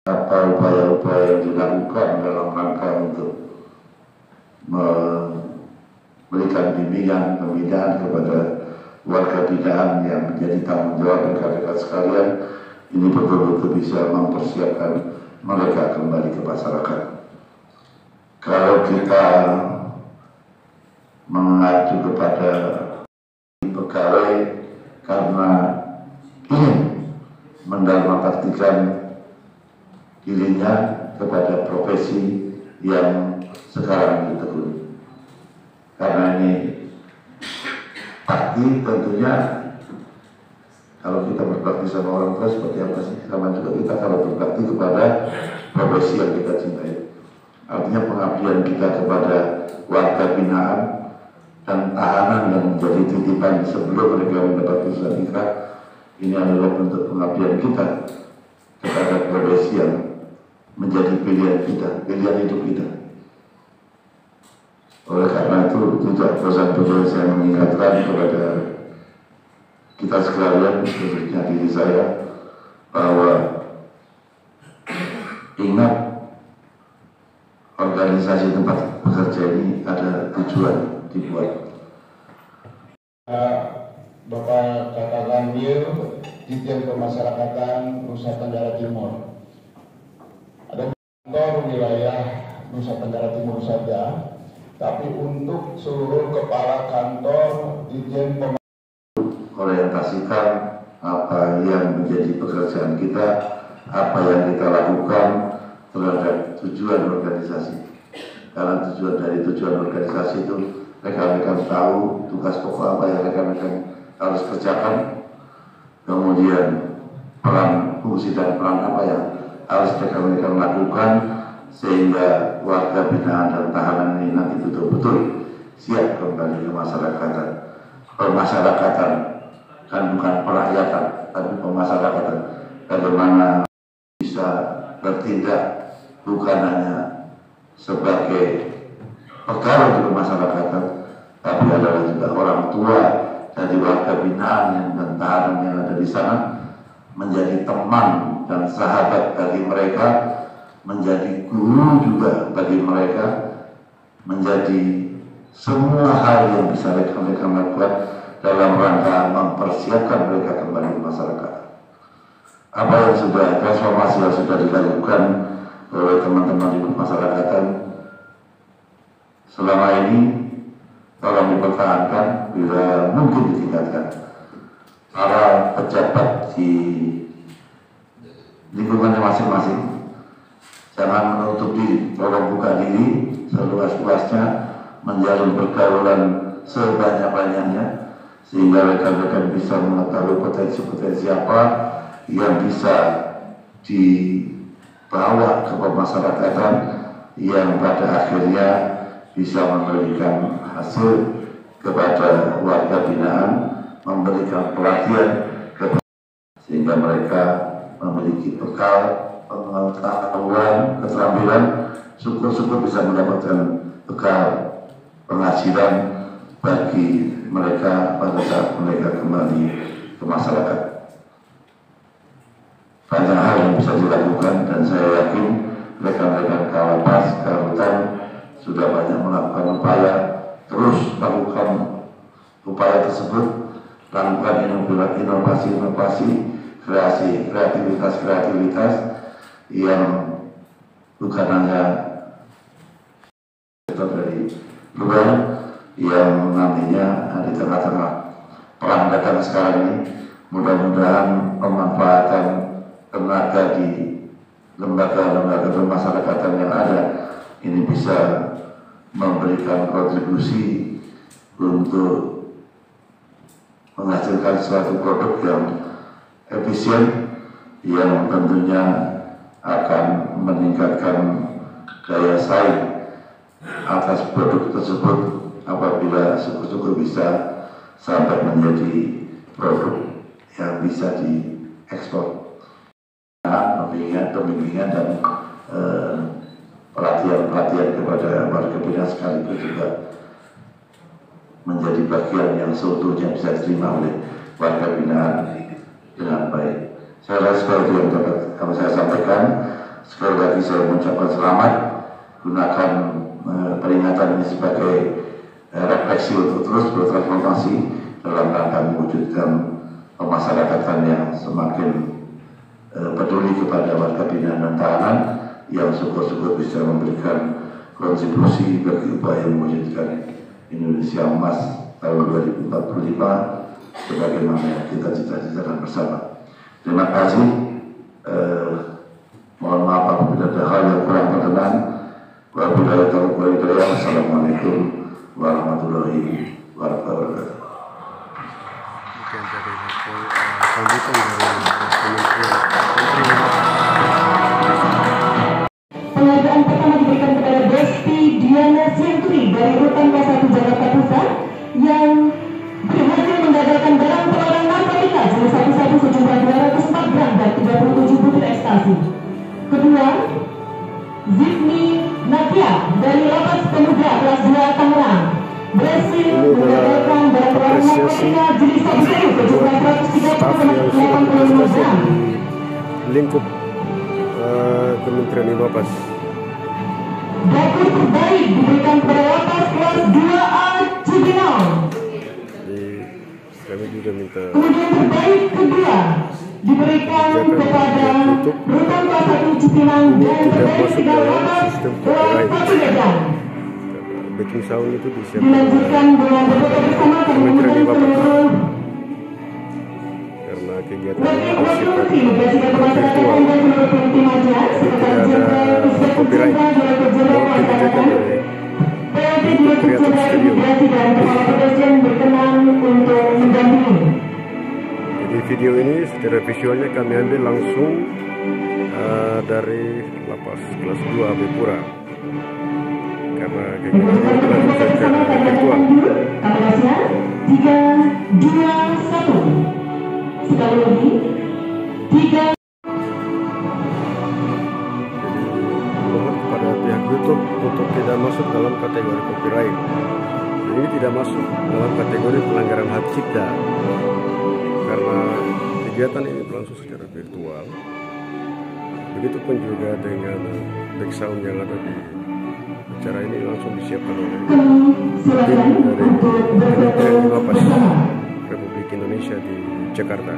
apa upaya-upaya yang dilakukan dalam rangka untuk memberikan bimbingan pembinaan kepada warga binaan yang menjadi tanggung jawab rekan-rekan sekalian, ini betul-betul bisa mempersiapkan mereka kembali ke masyarakat. Kalau kita mengacu kepada pegawai karena ingin mendarmataktikan dirinya kepada profesi yang sekarang ditekuni. Karena ini bakti, tentunya kalau kita berbakti sama orang tua seperti apa sih? Sama juga kita kalau berbakti kepada profesi yang kita cintai. Artinya pengabdian kita kepada warga binaan dan tahanan yang menjadi titipan sebelum mereka mendapat putusan ikrah, ini adalah bentuk pengabdian kita kepada profesi yang menjadi pilihan kita, pilihan hidup kita. Oleh karena itu, tidak bosan-bosan saya mengingatkan kepada kita sekalian, khususnya diri saya, bahwa ingat organisasi tempat bekerja ini ada tujuan dibuat. Bapak Katakan Mir, Dirjen Pemasyarakatan Nusa Tenggara Timur. Ada kantor wilayah Nusa Tenggara Timur saja, tapi untuk seluruh kepala kantor Dirjen orientasikan apa yang menjadi pekerjaan kita, apa yang kita lakukan terhadap tujuan organisasi. Karena tujuan organisasi itu rekan-rekan tahu tugas pokok apa yang rekan-rekan harus kerjakan, kemudian peran, fungsi dan peran apa yang harus rekan-rekan lakukan sehingga warga binaan dan tahanan ini nanti betul-betul siap kembali ke masyarakatan. Pemasyarakatan kan bukan perakyatan, tapi pemasyarakatan. Bagaimana bisa bertindak bukan hanya sebagai pegawai di pemasyarakatan, tapi adalah juga orang tua dari warga binaan dan tahanan yang ada di sana, menjadi teman dan sahabat bagi mereka, menjadi guru juga bagi mereka, menjadi semua hal yang bisa mereka lakukan dalam rangka mempersiapkan mereka kembali ke masyarakat. Apa yang sudah, transformasi yang sudah dilakukan oleh teman-teman di pemasyarakatan selama ini, tolong dipertahankan, bila mungkin ditingkatkan. Para pejabat di lingkungannya masing-masing jangan menutup diri, tolong buka diri seluas-luasnya, menjalin pergaulan sebanyak-banyaknya, sehingga rekan-rekan bisa mengetahui potensi-potensi apa yang bisa dibawa ke pemasyarakatan yang pada akhirnya bisa memberikan hasil kepada warga binaan, memberikan pelatihan sehingga mereka memiliki bekal pengetahuan, keterampilan, syukur-syukur bisa mendapatkan bekal penghasilan bagi mereka pada saat mereka kembali ke masyarakat. Banyak hal yang bisa dilakukan dan saya yakin rekan-rekan Kalapas, Karutan sudah banyak melakukan upaya, terus lakukan upaya tersebut, lakukan inovasi-inovasi, kreativitas yang bukan hanya dari luar, yang namanya di tengah-tengah perang dagang sekarang ini. Mudah-mudahan pemanfaatan tenaga di lembaga-lembaga pemasyarakatan yang ada ini bisa memberikan kontribusi untuk menghasilkan suatu produk yang efisien, yang tentunya akan meningkatkan daya saing atas produk tersebut apabila syukur-syukur bisa sampai menjadi produk yang bisa diekspor. Pembimbingan dan pelatihan kepada warga binaan sekaligus juga menjadi bagian yang seutuhnya bisa diterima oleh warga binaan dengan baik. Saya rasa itu yang dapat kami saya sampaikan. lagi saya mengucapkan selamat, gunakan peringatan ini sebagai refleksi untuk terus bertransformasi dalam rangka mewujudkan pemasyarakatan yang semakin peduli kepada warga binaan dan tahanan, yang syukur-syukur bisa memberikan kontribusi bagi upaya mewujudkan Indonesia Emas tahun 2045 sebagaimana yang kita cita-citakan bersama. Terima kasih. Mohon maaf apabila ada hal yang kurang berkenan. Wabillahi taufiq wal hidayah. Wassalamualaikum warahmatullahi wabarakatuh. Penghargaan pertama diberikan kepada Desti Diana Senturi dari Rutan K1 Jakarta Pusat yang berhasil menggagalkan barang terlarang narkotika jenis sabu-sabu sejumlah 204 gram dan 37 butir ekstasi. Kedua, Zidni Nadia dari Lapas Pemuda kelas 2 Tangerang berhasil menggagalkan barang terlarang narkotika jenis sabu-sabu sejumlah 130,85 gram. Lingkup Kementerian Bapas. Dapur terbaik diberikan kepada Lapas kelas 2A Cibinong. Kami juga minta. Kemudian terbaik kedua diberikan kepada Rutan K1 Cipinang dan terbaik tiga Lapas kelas 1 Medan. Baking sound itu disiapkan. Dilanjutkan dengan berfoto bersama kami mengundang seluruh karena kegiatan Wakil Menteri Migrasi dan Pemasyarakatan dan seluruh tim tim aja, Sekretaris Jenderal Inspektur Jenderal Direktur Jenderal Pemasyarakatan, PLT Direktur Jenderal Imigrasi dan Kepala Kepolisian berkenan untuk mendampingi. Jadi video ini secara visualnya kami ambil langsung dari Lapas kelas 2 Abipura karena kegiatan ini berlangsung secara virtual. Kamerasnya 3, 2, 1. Sekali lagi 3. Jadi mohon kepada pihak YouTube untuk tidak masuk dalam kategori copyright. Ini tidak masuk dalam kategori pelanggaran hak cipta karena kegiatan ini berlangsung secara virtual. Begitupun juga dengan background yang ada di acara ini langsung disiapkan oleh tim dari Kementerian Bapas Republik Indonesia di Jakarta.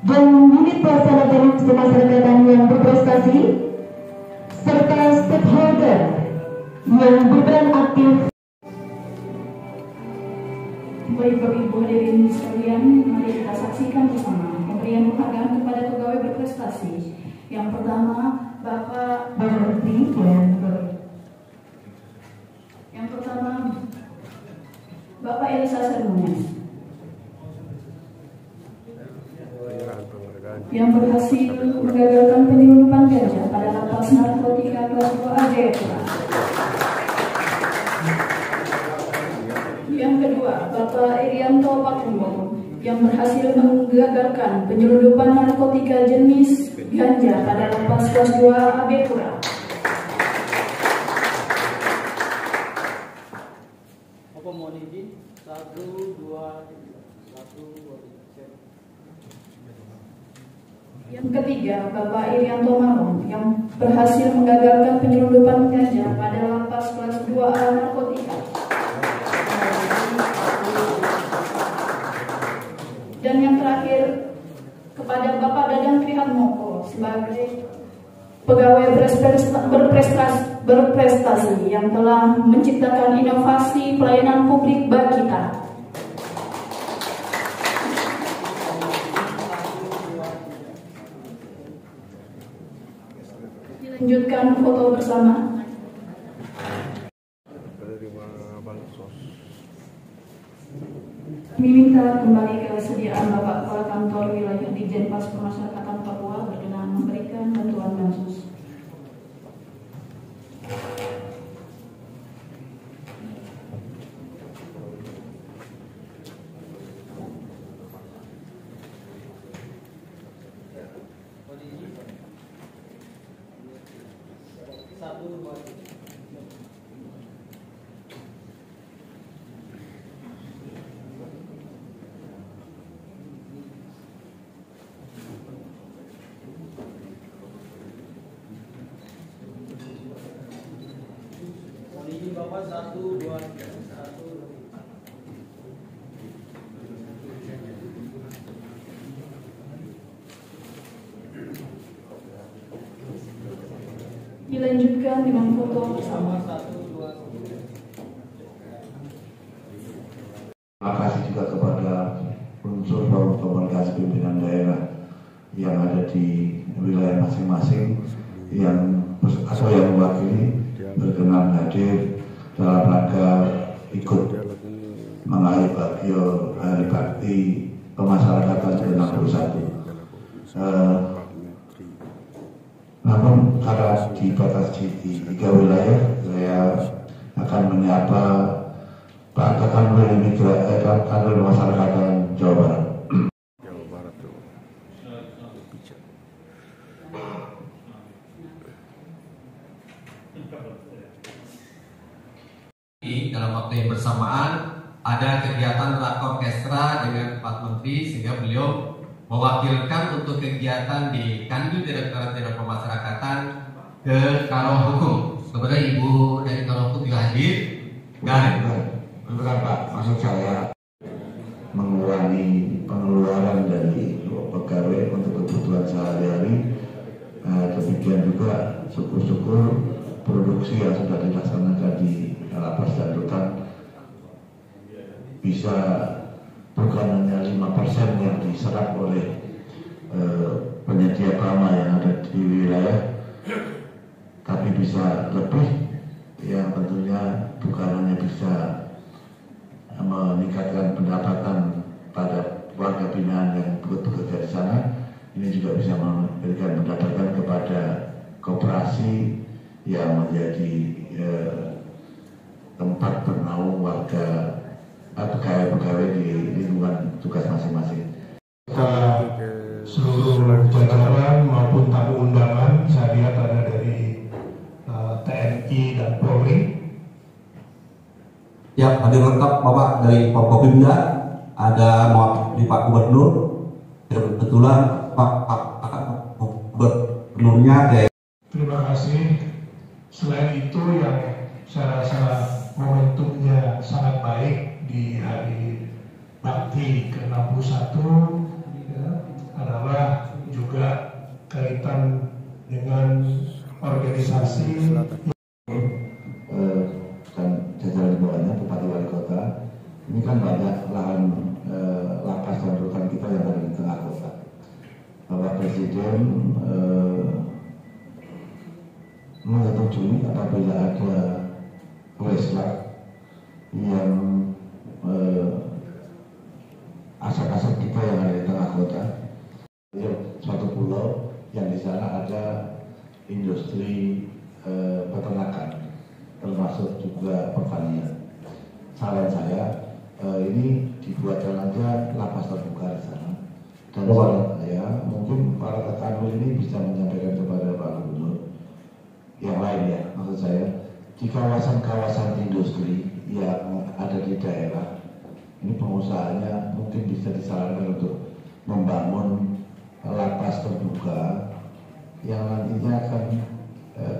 Dan unit pelaksana teknik kemasyarakatan yang berprestasi serta stakeholder yang berperan aktif. Baik Bapak Ibu hadirin sekalian, mari kita saksikan bersama pemberian penghargaan kepada pegawai berprestasi. Yang pertama Bapak Menteri dan yang pertama Bapak Elisa Sermunes yang berhasil menggagalkan penyelundupan ganja pada lapas narkotika kelas 2A Jayapura. Yang kedua, Bapak Irianto Pakumo yang berhasil menggagalkan penyelundupan narkotika jenis ganja pada lapas kelas 2 Abepura. Apa mohon izin 1, 2, 1, 2. Yang ketiga, Bapak Irianto Marong yang berhasil menggagalkan penyelundupan ganja pada lapas kelas 2A narkotika. Dan yang terakhir kepada Bapak Dadang Trihatmoko sebagai pegawai berprestasi yang telah menciptakan inovasi pelayanan publik bagi kita. Dilanjutkan foto bersama. Kami minta kembali ke kesediaan Bapak Kepala Kantor Wilayah Ditjen Pas Pemasyarakatan Papua berkenan memberikan bantuan bansos. Dilanjutkan dengan foto bersama. Terima kasih juga kepada unsur komunikasi pimpinan daerah yang ada di wilayah masing-masing yang mewakili berkenan hadir dalam rangka ikut mengayuh hari bakti pemasyarakatan ke-61. Namun karena dibatasi di 3 wilayah, saya akan menyapa Pak Kanwil Masyarakatan Jawa Barat. Dalam waktu yang bersamaan ada kegiatan rakor orkestra dengan 4 menteri sehingga beliau mewakilkan untuk kegiatan di Kanwil Direktorat Jenderal Pemasyarakatan ke Kalohukum. Kepada Ibu dari Kalohukum juga hadir. Dan benar Pak, maksud saya mengurangi pengeluaran dari pegawai untuk kebutuhan sehari-hari. Demikian juga syukur-syukur produksi yang sudah dilaksanakan di lapas dan rutan bisa bukan hanya 5% yang diserap oleh penyedia pama yang ada di wilayah, tapi bisa lebih, yang tentunya bukan hanya bisa meningkatkan pendapatan pada warga binaan yang bekerja di sana, ini juga bisa memberikan pendapatan kepada koperasi yang menjadi tempat bernaung warga pegawai di lingkungan tugas masing-masing. Seluruh jajaran maupun tamu undangan, saya lihat ada dari TNI dan Polri. ya, hadir lengkap Bapak dari Forkopimda, ada mewakili Pak Gubernur. Kebetulan Pak Gubernurnya dari. Terima kasih. Selain itu yang saya rasa momentumnya sangat baik di hari bakti ke-61 ya, adalah juga kaitan dengan organisasi dan jajaran di bawahnya, Bupati Wali Kota. Ini kan banyak lahan lapas dan rutan kita yang ada di tengah kota. Bapak Presiden menyetujui apabila ada westlak yang aset-aset kita yang ada di tengah kota, suatu pulau yang di sana ada industri peternakan, termasuk juga pertanian. Saran saya ini dibuatkan aja lapas terbuka di sana. Dan saran saya mungkin para rekan ini bisa menyampaikan kepada Pak Gubernur yang lain ya, maksud saya di kawasan-kawasan industri yang ada di daerah ini, pengusahanya mungkin bisa disarankan untuk membangun lapas terbuka yang nantinya akan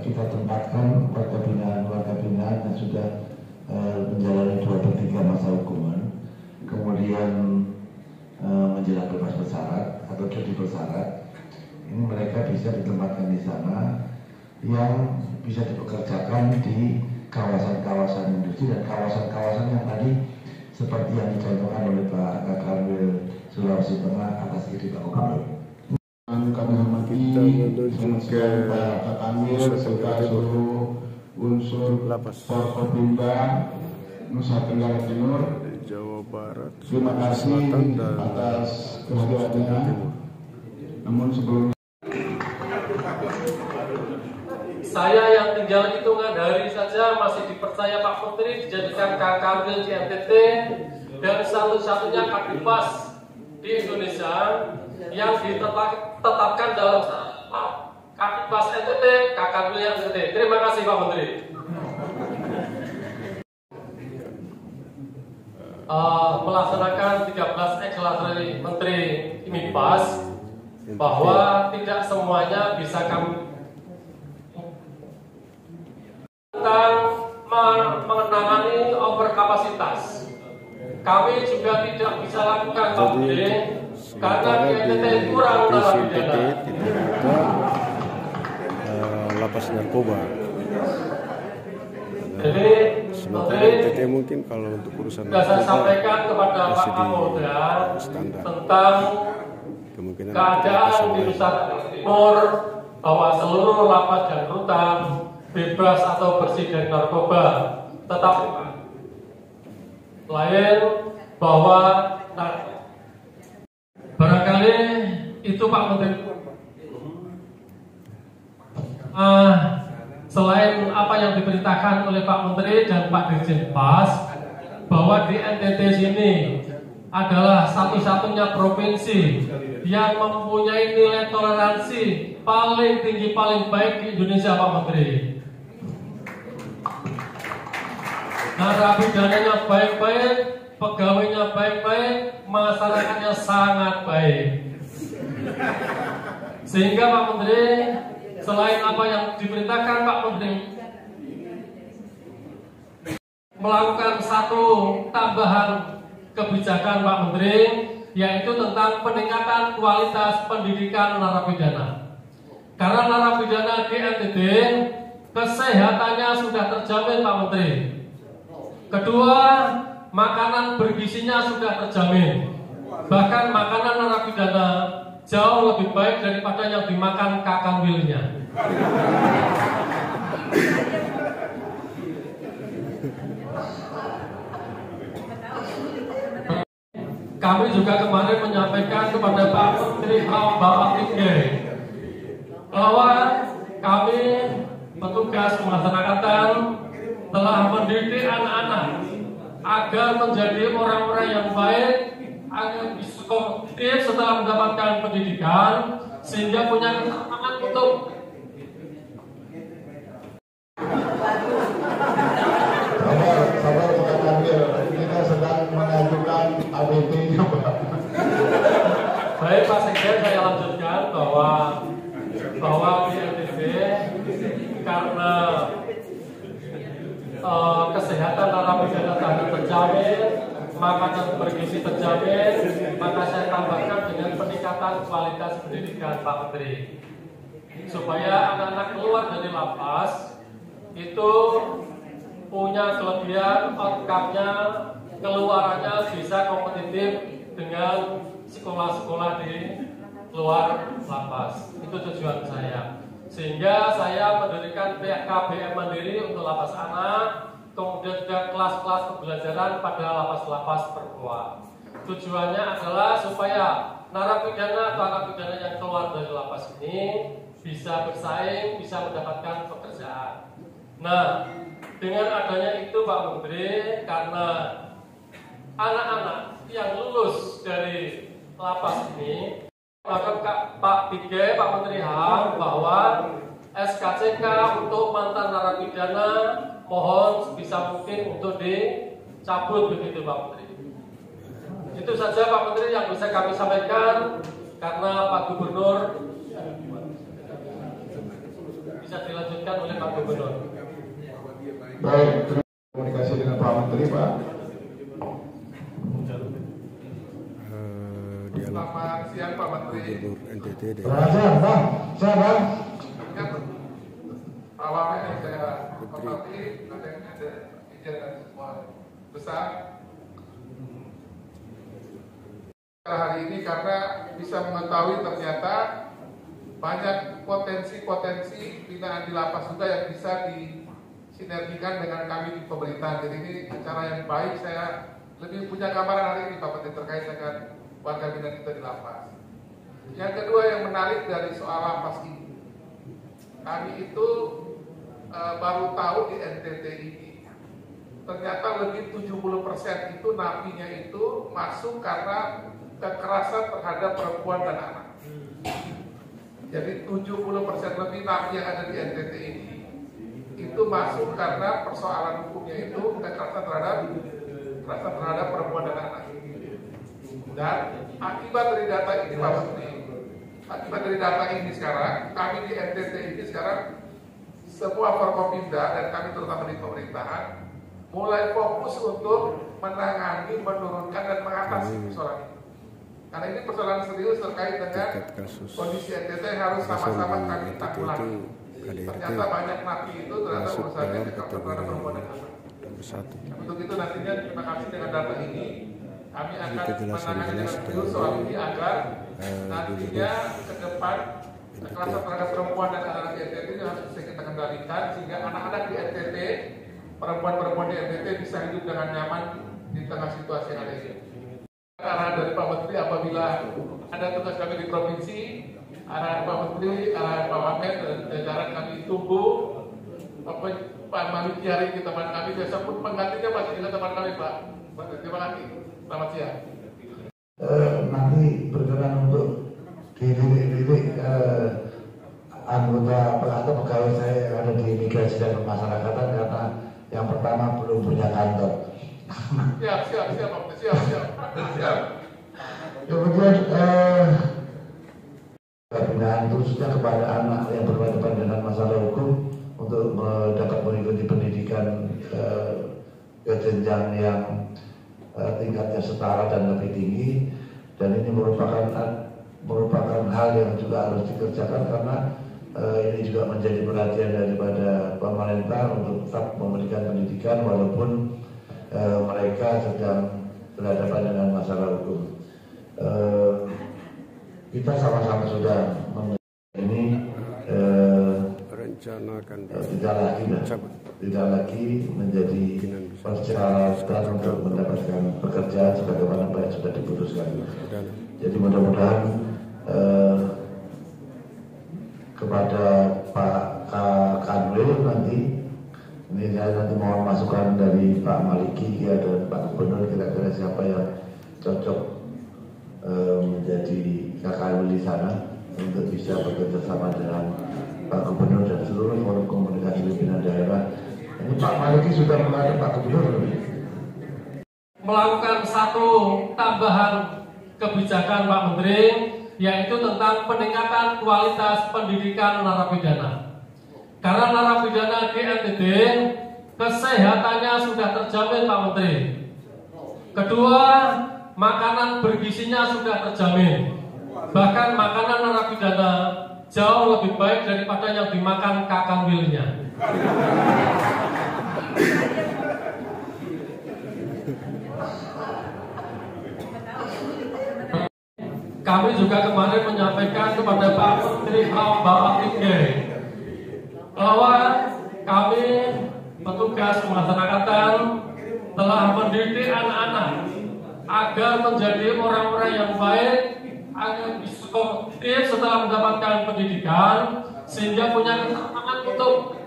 kita tempatkan warga binaan yang sudah menjalani 2/3 masa hukuman, kemudian menjelang bebas bersyarat atau jadi bersyarat. Ini mereka bisa ditempatkan di sana, yang bisa dipekerjakan di kawasan-kawasan industri dan kawasan-kawasan yang tadi seperti yang dicontohkan oleh Pak Kanwil Sulawesi Tengah atas ide Pak Gubernur. Kami hormati Pak Kanwil serta seluruh unsur Forkopimda Nusa Tenggara Timur, Jawa Barat, terima kasih Selatan, dan atas kehadirannya. Namun sebelumnya saya yang tinggal hitungan hari saja masih dipercaya Pak Menteri dijadikan KKW di NTT dan satu-satunya Kadifas di Indonesia yang ditetapkan dalam Kadifas NTT, KKW NTT. Terima kasih Pak Menteri. Melaksanakan 13 ekselasi Menteri Impas bahwa tidak semuanya bisa kami menangani overkapasitas. Kami juga tidak bisa lakukan Pak Menteri karena di NTT kurang narapidana. Tidak ada lapas narkoba. Jadi Sementara NTT mungkin kalau untuk urusan sudah saya sampaikan kepada Pak Kapolda tentang keadaan di Nusa Timur bahwa seluruh lapas dan rutan bebas atau bersih dari narkoba. Tetapi lain bahwa barangkali itu Pak Menteri selain apa yang diperintahkan oleh Pak Menteri dan Pak Dirjen Pas bahwa di NTT sini adalah satu-satunya provinsi yang mempunyai nilai toleransi paling tinggi, paling baik di Indonesia Pak Menteri. Narapidananya baik-baik, pegawainya baik-baik, masyarakatnya sangat baik. Sehingga Pak Menteri, selain apa yang diperintahkan Pak Menteri, melakukan satu tambahan kebijakan Pak Menteri, yaitu tentang peningkatan kualitas pendidikan narapidana. Karena narapidana di NTT kesehatannya sudah terjamin Pak Menteri. Kedua, makanan bergizinya sudah terjamin. Bahkan makanan narapidana jauh lebih baik daripada yang dimakan kakang wilnya. Kami juga kemarin menyampaikan kepada Pak Menteri HAM Bapak Tinggi bahwa kami petugas kemasyarakatan telah mendidik anak-anak agar menjadi orang-orang yang baik, agar bisa kompetitif setelah mendapatkan pendidikan, sehingga punya kesemangat untuk sabar Pak Kanwil, kita sedang mengajukan ABT-nya Pak. Baik Pak Sekjen, saya lanjutkan bahwa di NTT karena kesehatan narapidana tadi terjamin, makanan bergizi terjamin, maka saya tambahkan dengan peningkatan kualitas pendidikan Pak Menteri, supaya anak-anak keluar dari lapas itu punya kelebihan, outcome-nya, keluarannya bisa kompetitif dengan sekolah-sekolah di luar lapas. Itu tujuan saya. Sehingga saya mendirikan KBM Mandiri untuk lapas anak, kemudian juga kelas-kelas pembelajaran pada lapas-lapas perempuan. Tujuannya adalah supaya narapidana atau narapidana yang keluar dari lapas ini bisa bersaing, bisa mendapatkan pekerjaan. Nah, dengan adanya itu Pak Menteri, karena anak-anak yang lulus dari lapas ini, maka Pak Tige, Pak Menteri HAM bahwa SKCK untuk mantan narapidana mohon bisa mungkin untuk dicabut begitu Pak Menteri. Itu saja Pak Menteri yang bisa kami sampaikan, karena Pak Gubernur bisa dilanjutkan oleh Pak Gubernur. Baik, komunikasi dengan Pak Menteri Pak. Selamat siang Pak Menteri. NTT deh. Selamat siang Bang. Siang Bang. Awalnya yang saya hormati, ada izin dan semua besar hari ini karena bisa mengetahui ternyata banyak potensi-potensi binaan di lapas juga yang bisa disinergikan dengan kami di pemerintahan. Jadi ini cara yang baik, saya lebih punya gambaran hari ini Pak Menteri terkait dengan warga binaan kita di lapas. Yang kedua yang menarik dari soal lapas ini, kami itu baru tahu di NTT ini ternyata lebih 70% itu napinya itu masuk karena kekerasan terhadap perempuan dan anak. Jadi 70% lebih napi yang ada di NTT ini itu masuk karena persoalan hukumnya itu kekerasan terhadap perempuan dan anak. Dan akibat dari data ini Pak Menteri, akibat dari data ini sekarang kami di NTT ini sekarang semua Forkopimda dan kami terutama di pemerintahan mulai fokus untuk menangani, menurunkan dan mengatasi persoalan ini. Karena ini persoalan serius terkait dengan kondisi NTT yang harus sama-sama kami tanggulangi. Ternyata banyak napi itu ternyata urusannya tidak pernah perempuan dan anak. Untuk itu nantinya terima kasih dengan data ini kami akan menangani dengan serius soal ini agar nantinya ke depan kekerasan terhadap perempuan dan anak-anak di NTT ini harus bisa kita kendalikan sehingga anak-anak di NTT, perempuan-perempuan di NTT bisa hidup dengan nyaman di tengah situasi yang ada ini. Arahan dari Pak Menteri apabila ada tugas kami di provinsi, arahan Pak Menteri, arahan Pak Wamen dan jajaran kami tunggu Pak Maliki hari ini teman kami, biasa pun penggantinya masih juga teman kami Pak. Terima kasih. Selamat siang. Nanti berkenan untuk dilirik anggota atau pegawai saya yang ada di imigrasi dan pemasyarakatan karena yang pertama belum punya kantor. Siap. Kemudian pembinaan khususnya kepada anak yang berhadapan dengan masalah hukum untuk dapat mengikuti pendidikan ke jenjang yang tingkatnya setara dan lebih tinggi, dan ini merupakan hal yang juga harus dikerjakan karena ini juga menjadi perhatian daripada pemerintah untuk tetap memberikan pendidikan walaupun mereka sedang berhadapan dengan masalah hukum. Kita sama-sama sudah ini tidak lagi menjadi persyaratan untuk mendapatkan pekerjaan sebagaimana apa yang sudah diputuskan. Jadi mudah-mudahan kepada Pak Kanwil nanti, ini saya nanti mohon masukan dari Pak Maliki ya, dan Pak Gubernur kira-kira siapa yang cocok menjadi Kanwil di sana untuk bisa bekerja sama dengan Pak Gubernur dan seluruh forum komunikasi pimpinan daerah. Ini Pak Maliki sudah menghadap Pak Gubernur. Melakukan satu tambahan kebijakan Pak Menteri, yaitu tentang peningkatan kualitas pendidikan narapidana. Karena narapidana di NTT kesehatannya sudah terjamin Pak Menteri. Kedua, makanan bergizinya sudah terjamin. Bahkan makanan narapidana jauh lebih baik daripada yang dimakan Kakanwilnya. Kami juga kemarin menyampaikan kepada Pak Menteri Bapak Tige bahwa kami petugas pemasyarakatan telah mendidik anak-anak agar menjadi orang-orang yang baik, agar bisa kompetitif setelah mendapatkan pendidikan, sehingga punya kesempatan untuk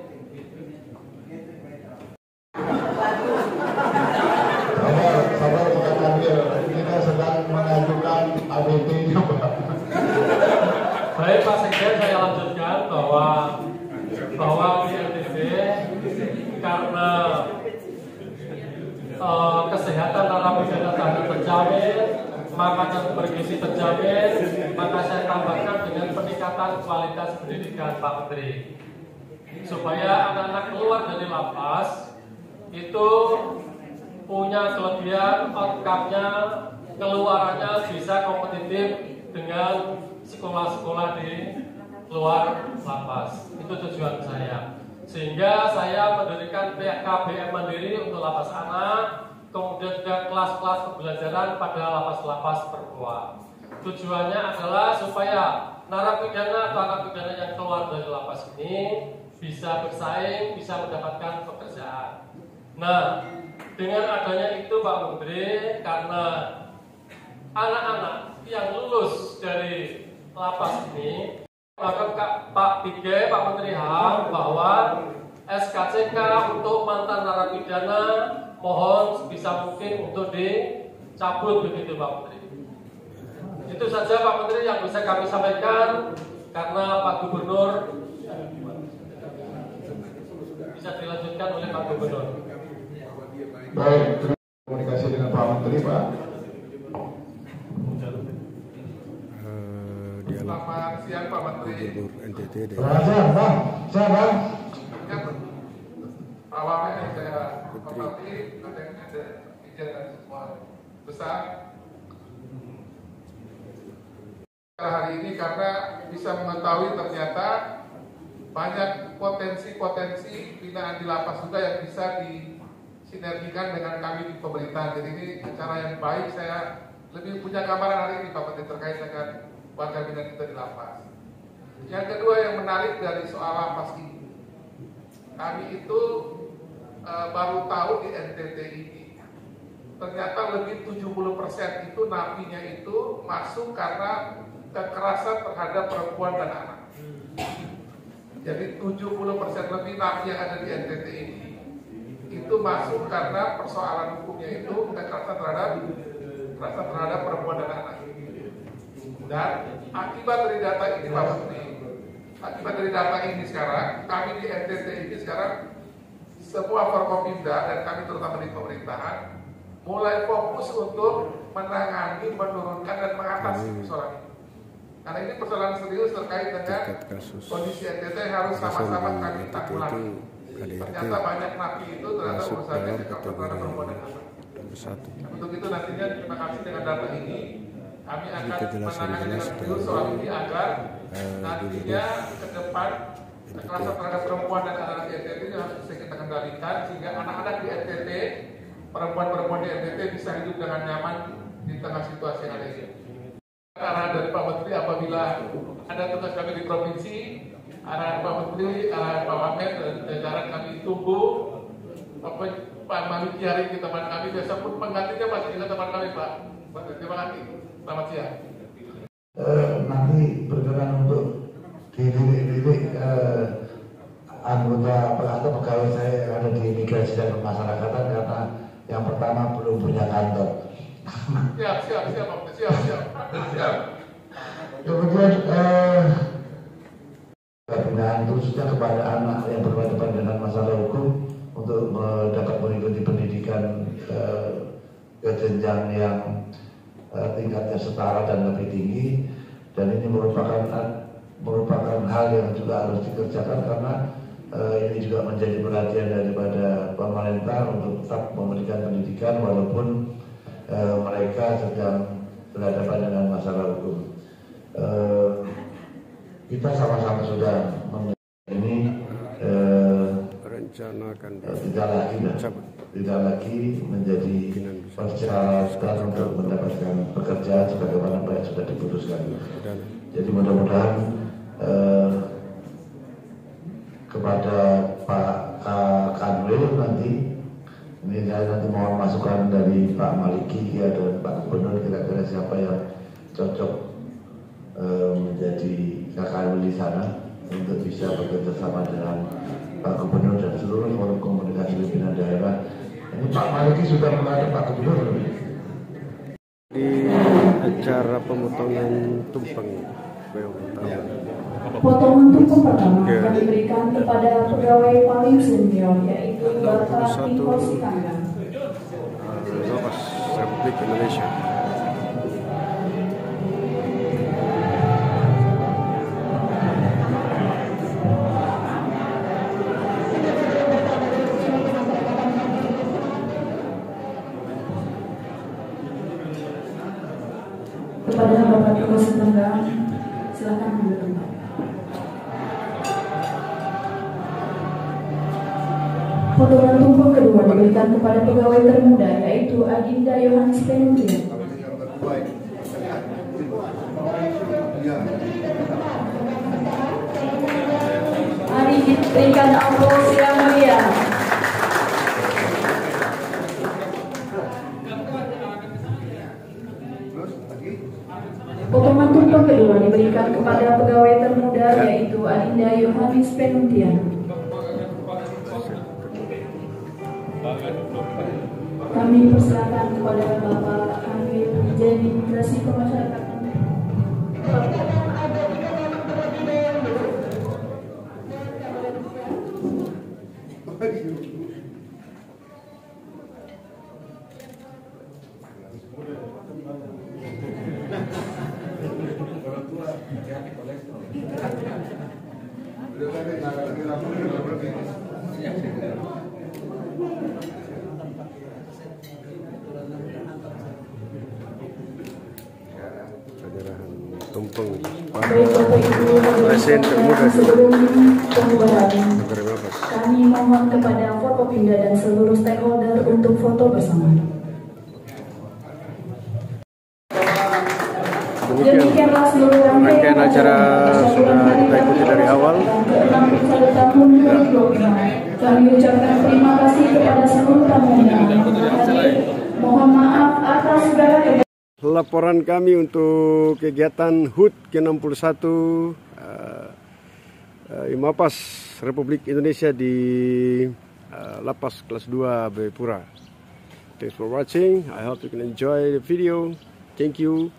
kita sedang mengajukan ABT-nya. Baik Pak Sekjen, saya lanjutkan bahwa di NTT karena kesehatan narapidana tadi terjamin, makanan bergizi terjamin, maka saya tambahkan dengan peningkatan kualitas pendidikan Pak Menteri, supaya anak-anak keluar dari lapas itu punya kelebihan, outcome-nya, keluarannya bisa kompetitif dengan sekolah-sekolah di luar lapas. Itu tujuan saya. Sehingga saya mendirikan KBM Mandiri untuk lapas anak, kemudian juga kelas-kelas pembelajaran pada lapas-lapas perempuan. Tujuannya adalah supaya narapidana atau narapidana yang keluar dari lapas ini bisa bersaing, bisa mendapatkan pekerjaan. Nah, dengan adanya itu Pak Menteri, karena anak-anak yang lulus dari lapas ini, maka Pak Tige, Pak Menteri HAM, bahwa SKCK untuk mantan narapidana mohon bisa mungkin untuk dicabut begitu Pak Menteri. Itu saja Pak Menteri yang bisa kami sampaikan, karena Pak Gubernur bisa dilanjutkan oleh Pak Gubernur. Baik, komunikasi dengan Pak Menteri, Pak. Selamat siang Pak Menteri. NTT Selamat siang, Bang. Siang, Bang. Ya, Putri. Ada izin dan semua besar hari ini karena bisa mengetahui ternyata banyak potensi-potensi binaan di lapas juga yang bisa disinergikan dengan kami di pemerintahan. Jadi ini acara yang baik, saya lebih punya gambaran hari ini Pak Menteri terkait dengan warga binaan kita di lapas. Yang kedua yang menarik dari soal lapas ini, kami itu baru tahu di NTT ini ternyata lebih 70% itu napinya itu masuk karena kekerasan terhadap perempuan dan anak. Jadi 70% lebih napi yang ada di NTT ini itu masuk karena persoalan hukumnya itu kekerasan terhadap perempuan dan anak. Dan akibat dari data ini Pak Menteri, akibat dari data ini sekarang kami di NTT ini sekarang semua Forkopimda dan kami terutama di pemerintahan mulai fokus untuk menangani, menurunkan dan mengatasi persoalan ini. Karena ini persoalan serius terkait dengan kondisi NTT yang harus sama-sama kami tanggulangi. Ternyata banyak napi itu ternyata urusannya kekerasan terhadap perempuan dan anak. Untuk itu nantinya terima kasih dengan data ini kami akan menangani dengan serius soal ini agar nantinya ke depan kekerasan terhadap perempuan dan anak di NTT ini harus bisa kita kendalikan sehingga anak-anak di NTT, perempuan-perempuan di NTT bisa hidup dengan nyaman di tengah situasi yang ada ini. Arahan dari Pak Menteri apabila ada tugas kami di provinsi, arahan Pak Menteri, arahan Pak Wamen dan jajaran kami tunggu Pak Maliki hari ini teman kami, biasa pun penggantinya masih juga teman kami Pak. Terima kasih. Selamat siang. Nanti berkenan untuk dilirik anggota atau pegawai saya yang ada di imigrasi dan pemasyarakatan karena yang pertama belum punya kantor. Siap. Kemudian pembinaan khususnya kepada anak yang berhadapan dengan masalah hukum untuk dapat mengikuti pendidikan ke jenjang yang tingkatnya setara dan lebih tinggi, dan ini merupakan hal yang juga harus dikerjakan karena ini juga menjadi perhatian daripada pemerintah untuk tetap memberikan pendidikan walaupun mereka sedang berhadapan dengan masalah hukum. Kita sama-sama sudah ini rencanakan tidak lagi menjadi persyaratan untuk mendapatkan pekerjaan sebagaimana apa yang sudah diputuskan. Jadi mudah-mudahan kepada Pak Kanwil nanti, ini saya nanti mohon masukan dari Pak Maliki dan Pak Gubernur kira-kira siapa yang cocok menjadi Kanwil di sana untuk bisa bekerja sama dengan Pak Gubernur dan seluruh forum komunikasi pimpinan daerah. Ini Pak Maliki sudah menghadap Pak Gubernur di acara pemotongan tumpeng. Potongan tumpeng pertama akan diberikan kepada pegawai paling senior yaitu Bapak Tiko Sitanggang. Lapas Republik Indonesia. Kepada Bapak Tiko Sitanggang, silakan ambil tempat. Potongan tumpeng kedua diberikan kepada pegawai termuda yaitu Adinda Yohanes Penuntian. Mari diberikan aplaus yang meriah. Potongan tumpeng kedua diberikan kepada pegawai termuda yaitu Adinda Yohanes Penuntian. Kami persilakan kepada Bapak Kanwil Dirjen Imigrasi Pemasyarakatan. penyerahan tumpeng Baik Bapak Ibu ASN termuda sebelum pembubaran, negara Mapas. kami mohon kepada Forkopimda dan seluruh stakeholder untuk foto bersama. Demikianlah seluruh rangkaian acara sudah kita ikuti dari awal. ke-61 tahun 2025. Kami ucapkan terima kasih kepada seluruh tamu yang hadir. Mohon maaf atas segala Laporan kami untuk kegiatan HUT ke-61 Imapas Republik Indonesia di Lapas Kelas 2 Bepura. Thanks for watching. I hope you can enjoy the video. Thank you.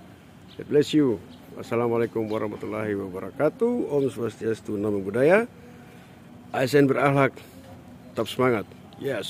God bless you. Wassalamualaikum warahmatullahi wabarakatuh. Om Swastiastu, Namo Buddhaya. ASN berakhlak. Tetap semangat. Yes.